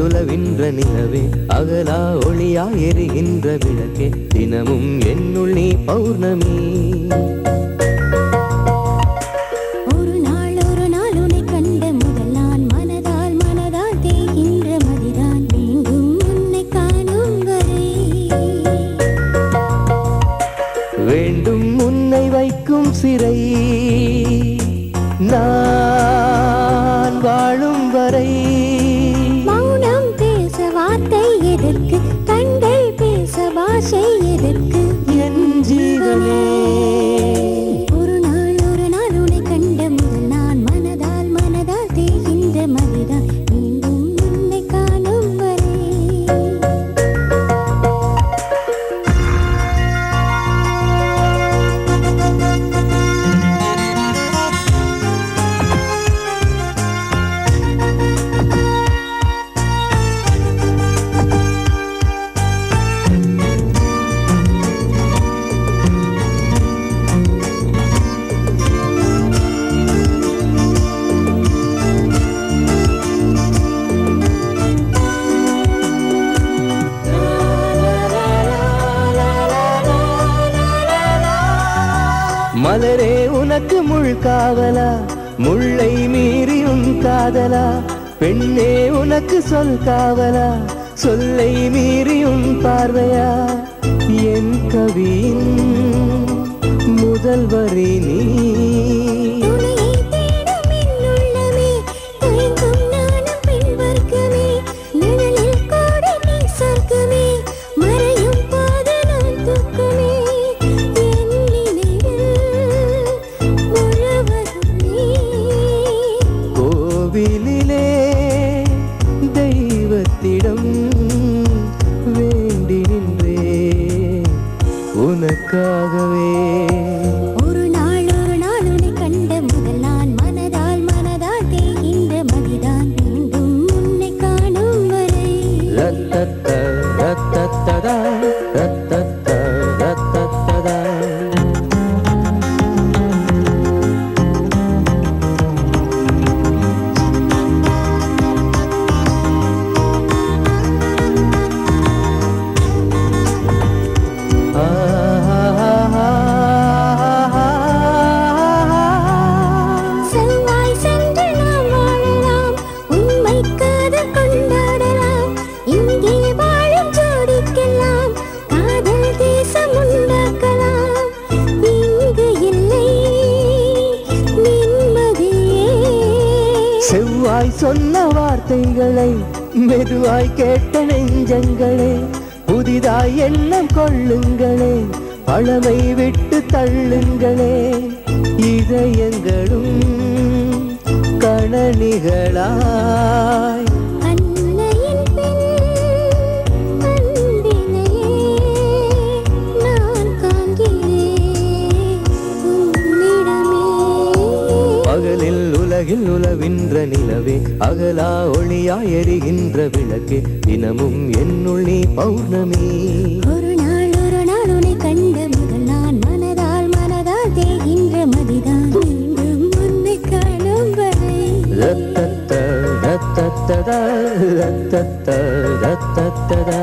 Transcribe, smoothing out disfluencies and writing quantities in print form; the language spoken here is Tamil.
உலவின்ற நிலவே அகலா ஒளியா எரிகின்ற விளக்கே தினமும் என்னுள் நீ பௌர்ணமி. ஒரு நாள் உன்னை கண்ட முதல் நான் மனதால் தேகின்ற மதிதான் மீண்டும் உன்னை காணும் வரை வேண்டும் உன்னை வைக்கும் சிறை நான் வாழும் வரை. மௌனம் பேச வார்த்தை எதற்கு, கண்கள் பேச பாஷை எதற்கு என் ஜீவனே. ஒரு நாள் உன்னை கண்ட முதல் நான் மனதால் தேகின்ற மதிதான் மீண்டும் உன்னை காணும் வரை. மலரே உனக்கு முள் காவலா, முள்ளை மீறி உன் காதலா. பெண்ணே உனக்கு சொல் காவலா, சொல்லை மீறி உன் பார்வையா. என் கவியின் முதல் வரி நீ. கோவிலிலே தெய்வத்திடம் வேண்டி நின்றே உனக்காகவே. ஒரு நாள் உன்னை கண்ட முதல் நான் மனதால் தேகின்ற மதிதான் மீண்டும் உன்னை காணும் வரை. ரத்தத்த ரத்தத்ததா ரத்தத்த ரத்தத்ததா. செவ்வாய் சொன்ன வார்த்தைகளை மெதுவாய் கேட்ட நெஞ்சங்களே, புதிதாய் எண்ணம் கொள்ளுங்களே, பழமை விட்டு தள்ளுங்களே. இதயங்களும் கணனிகளாய் பகலில் உலகில் உலவின்ற நிலவே அகலா ஒளியா எரிகின்ற விளக்கே தினமும் என்னுள் நீ பௌர்ணமி. ஒரு நாள் உன்னை கண்ட முதல் நான் மனதால் தேகின்ற மதிதான் மீண்டும் உன்னை காணும் வரை. ரத்தத்த ரத்தத்ததா ரத்தத்த ரத்தத்ததா.